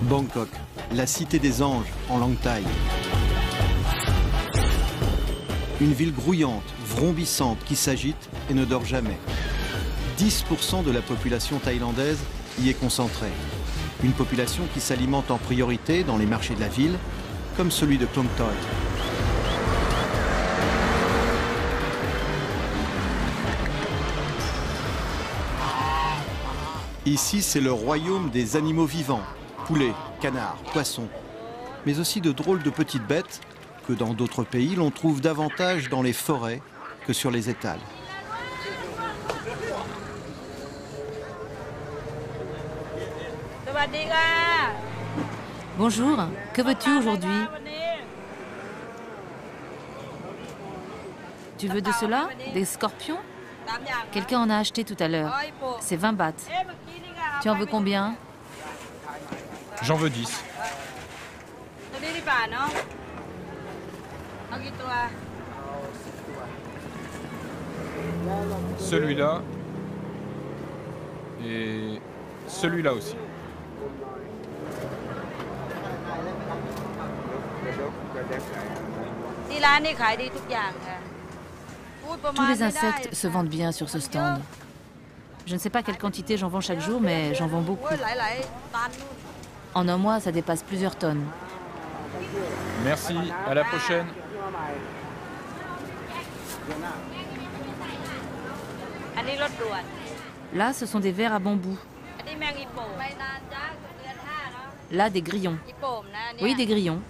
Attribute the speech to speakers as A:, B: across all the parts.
A: Bangkok, la cité des anges en langue thaï. Une ville grouillante, vrombissante, qui s'agite et ne dort jamais. 10% de la population thaïlandaise y est concentrée. Une population qui s'alimente en priorité dans les marchés de la ville, comme celui de Klong Toei. Ici, c'est le royaume des animaux vivants, poulets, canards, poissons, mais aussi de drôles de petites bêtes que dans d'autres pays, l'on trouve davantage dans les forêts que sur les étals.
B: Bonjour, que veux-tu aujourd'hui? Tu veux de cela? Des scorpions? Quelqu'un en a acheté tout à l'heure. C'est 20 bahts. Tu en veux combien?
C: J'en veux 10. Celui-là et celui-là aussi.
B: Tous les insectes se vendent bien sur ce stand. Je ne sais pas quelle quantité j'en vends chaque jour, mais j'en vends beaucoup. En un mois, ça dépasse plusieurs tonnes.
C: Merci, à la prochaine.
B: Là, ce sont des vers à bambou. Là, des grillons. Oui, des grillons.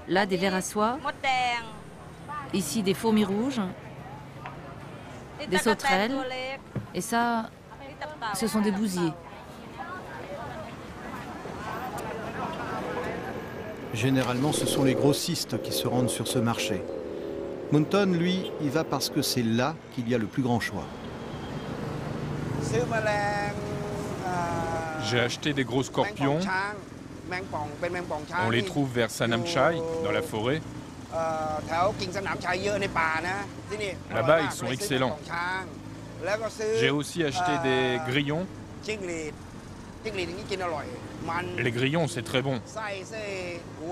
B: Là, des vers à soie. Ici, des fourmis rouges. Des sauterelles. Et ça, ce sont des bousiers.
A: Généralement, ce sont les grossistes qui se rendent sur ce marché. Munton, lui, y va parce que c'est là qu'il y a le plus grand choix.
C: J'ai acheté des gros scorpions. On les trouve vers Sanam Chai, dans la forêt. Là-bas, ils sont excellents. J'ai aussi acheté des grillons. Les grillons, c'est très bon.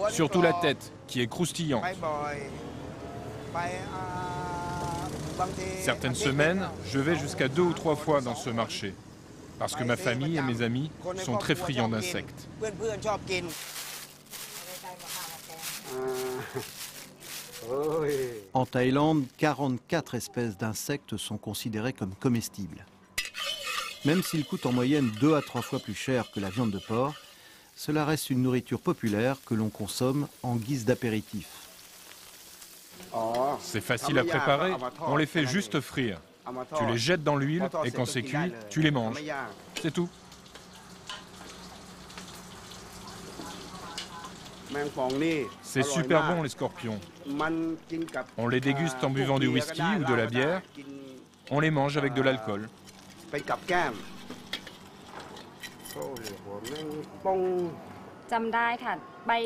C: Surtout la tête, qui est croustillante. Certaines semaines, je vais jusqu'à 2 ou 3 fois dans ce marché, parce que ma famille et mes amis sont très friands d'insectes.
A: En Thaïlande, 44 espèces d'insectes sont considérées comme comestibles. Même s'ils coûtent en moyenne 2 à 3 fois plus cher que la viande de porc, cela reste une nourriture populaire que l'on consomme en guise d'apéritif.
C: C'est facile à préparer, on les fait juste frire. Tu les jettes dans l'huile et quand c'est cuit, tu les manges. C'est tout. C'est super bon les scorpions. On les déguste en buvant du whisky ou de la bière. On les mange avec de l'alcool.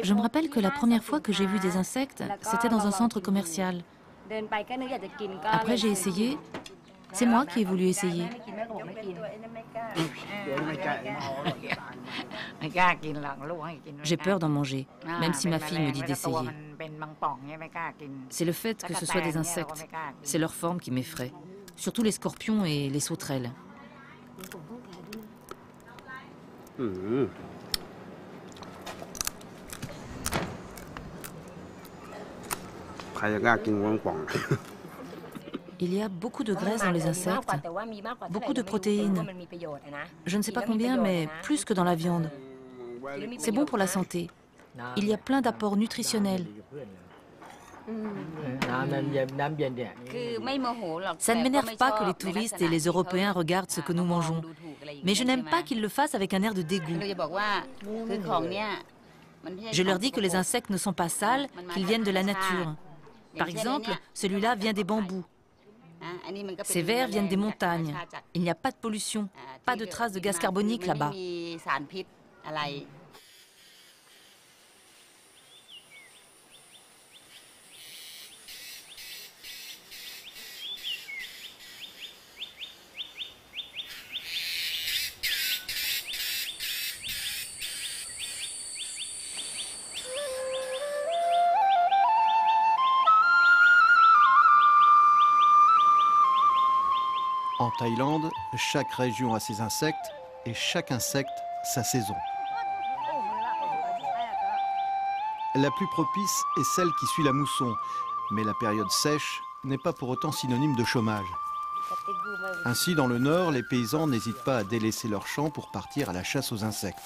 B: Je me rappelle que la première fois que j'ai vu des insectes, c'était dans un centre commercial. Après, j'ai essayé. C'est moi qui ai voulu essayer. J'ai peur d'en manger, même si ma fille me dit d'essayer. C'est le fait que ce soit des insectes. C'est leur forme qui m'effraie. Surtout les scorpions et les sauterelles. Il y a beaucoup de graisse dans les insectes, beaucoup de protéines. Je ne sais pas combien, mais plus que dans la viande. C'est bon pour la santé. Il y a plein d'apports nutritionnels. Ça ne m'énerve pas que les touristes et les Européens regardent ce que nous mangeons. Mais je n'aime pas qu'ils le fassent avec un air de dégoût. Je leur dis que les insectes ne sont pas sales, qu'ils viennent de la nature. Par exemple, celui-là vient des bambous. Ces vers viennent des montagnes. Il n'y a pas de pollution, pas de traces de gaz carbonique là-bas.
A: En Thaïlande, chaque région a ses insectes et chaque insecte sa saison. La plus propice est celle qui suit la mousson, mais la période sèche n'est pas pour autant synonyme de chômage. Ainsi, dans le nord, les paysans n'hésitent pas à délaisser leurs champs pour partir à la chasse aux insectes.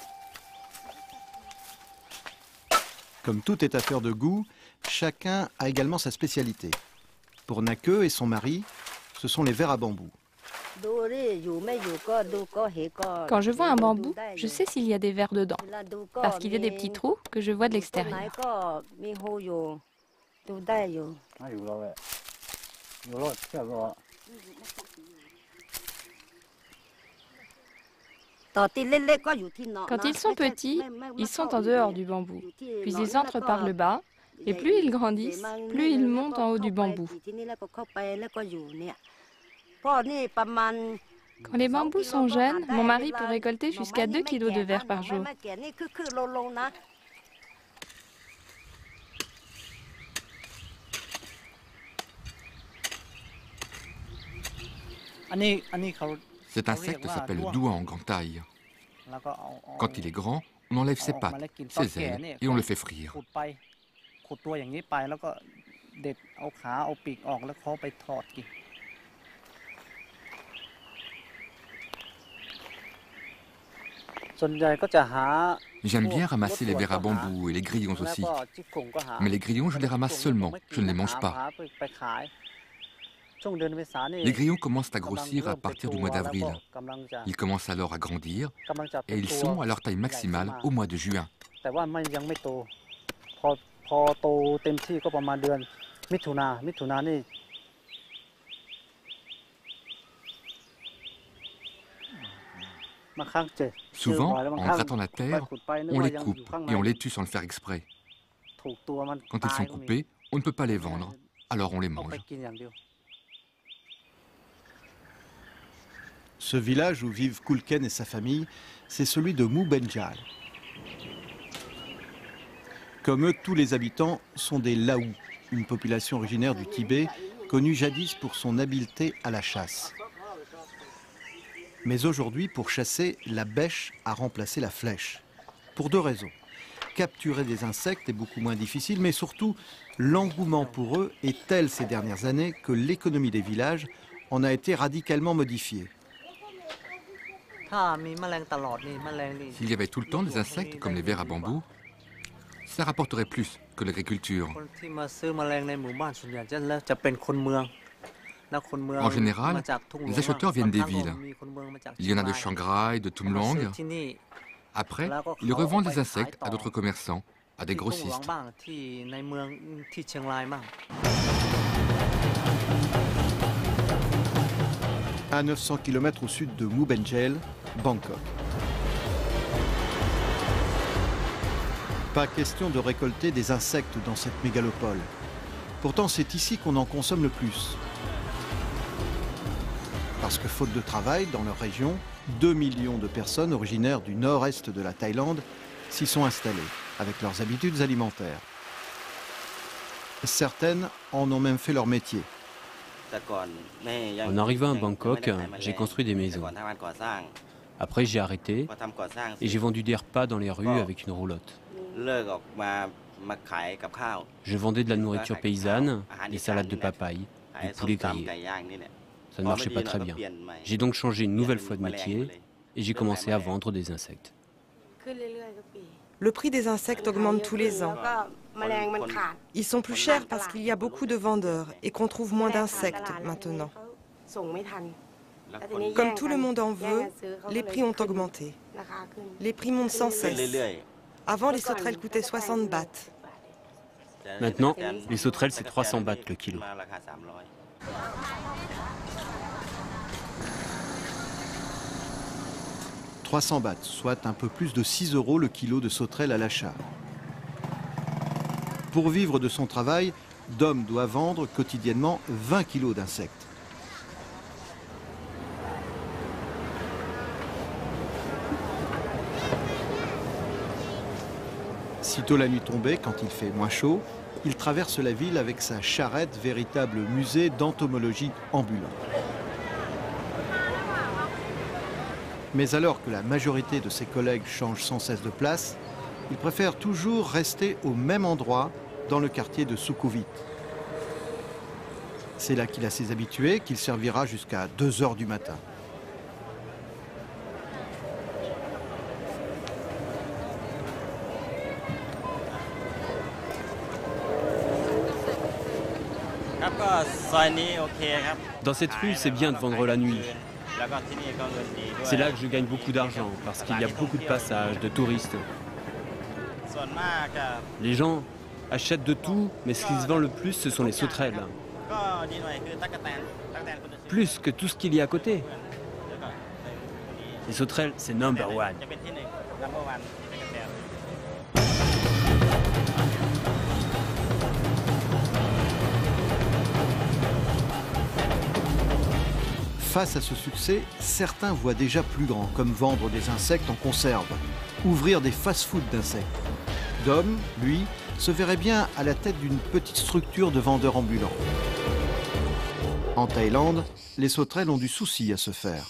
A: Comme tout est affaire de goût, chacun a également sa spécialité. Pour Nakeu et son mari, ce sont les vers à bambou.
D: Quand je vois un bambou, je sais s'il y a des vers dedans, parce qu'il y a des petits trous que je vois de l'extérieur. Quand ils sont petits, ils sont en dehors du bambou, puis ils entrent par le bas, et plus ils grandissent, plus ils montent en haut du bambou. Quand les bambous sont jeunes, mon mari peut récolter jusqu'à 2 kilos de vers par jour.
E: Cet insecte s'appelle le doua en grande taille. Quand il est grand, on enlève ses pattes, ses ailes et on le fait frire. J'aime bien ramasser les vers à bambou et les grillons aussi. Mais les grillons, je les ramasse seulement, je ne les mange pas. Les grillons commencent à grossir à partir du mois d'avril. Ils commencent alors à grandir et ils sont à leur taille maximale au mois de juin. Souvent, en grattant la terre, on les coupe et on les tue sans le faire exprès. Quand ils sont coupés, on ne peut pas les vendre, alors on les mange.
A: Ce village où vivent Kulken et sa famille, c'est celui de Mubenjal. Comme eux, tous les habitants sont des Laous, une population originaire du Tibet, connue jadis pour son habileté à la chasse. Mais aujourd'hui, pour chasser, la bêche a remplacé la flèche. Pour deux raisons. Capturer des insectes est beaucoup moins difficile, mais surtout, l'engouement pour eux est tel ces dernières années que l'économie des villages en a été radicalement modifiée.
E: S'il y avait tout le temps des insectes comme les vers à bambou, ça rapporterait plus que l'agriculture. En général, les acheteurs viennent des villes. Il y en a de Shanghai, de Tumlang. Après, ils revendent les insectes à d'autres commerçants, à des grossistes.
A: À 900 km au sud de Mubenjal, Bangkok. Pas question de récolter des insectes dans cette mégalopole. Pourtant, c'est ici qu'on en consomme le plus. Parce que faute de travail dans leur région, 2 millions de personnes originaires du nord-est de la Thaïlande s'y sont installées, avec leurs habitudes alimentaires. Certaines en ont même fait leur métier.
F: En arrivant à Bangkok, j'ai construit des maisons. Après, j'ai arrêté et j'ai vendu des repas dans les rues avec une roulotte. Je vendais de la nourriture paysanne, des salades de papaye, du poulet grillé. Ça ne marchait pas très bien. J'ai donc changé une nouvelle fois de métier et j'ai commencé à vendre des insectes.
G: Le prix des insectes augmente tous les ans. Ils sont plus chers parce qu'il y a beaucoup de vendeurs et qu'on trouve moins d'insectes maintenant. Comme tout le monde en veut, les prix ont augmenté. Les prix montent sans cesse. Avant, les sauterelles coûtaient 60 bahts.
F: Maintenant, les sauterelles, c'est 300 bahts le kilo.
A: « 300 bahts, soit un peu plus de 6 € le kilo de sauterelles à l'achat. Pour vivre de son travail, Dom doit vendre quotidiennement 20 kilos d'insectes. Sitôt la nuit tombée, quand il fait moins chaud, il traverse la ville avec sa charrette, véritable musée d'entomologie ambulant. Mais alors que la majorité de ses collègues changent sans cesse de place, il préfère toujours rester au même endroit dans le quartier de Sukhumvit. C'est là qu'il a ses habitués, qu'il servira jusqu'à 2 h du matin.
F: Dans cette rue, c'est bien de vendre la nuit. C'est là que je gagne beaucoup d'argent, parce qu'il y a beaucoup de passages, de touristes. Les gens achètent de tout, mais ce qui se vend le plus, ce sont les sauterelles. Plus que tout ce qu'il y a à côté. Les sauterelles, c'est number one.
A: Face à ce succès, certains voient déjà plus grand, comme vendre des insectes en conserve, ouvrir des fast-foods d'insectes. Dom, lui, se verrait bien à la tête d'une petite structure de vendeurs ambulants. En Thaïlande, les sauterelles ont du souci à se faire.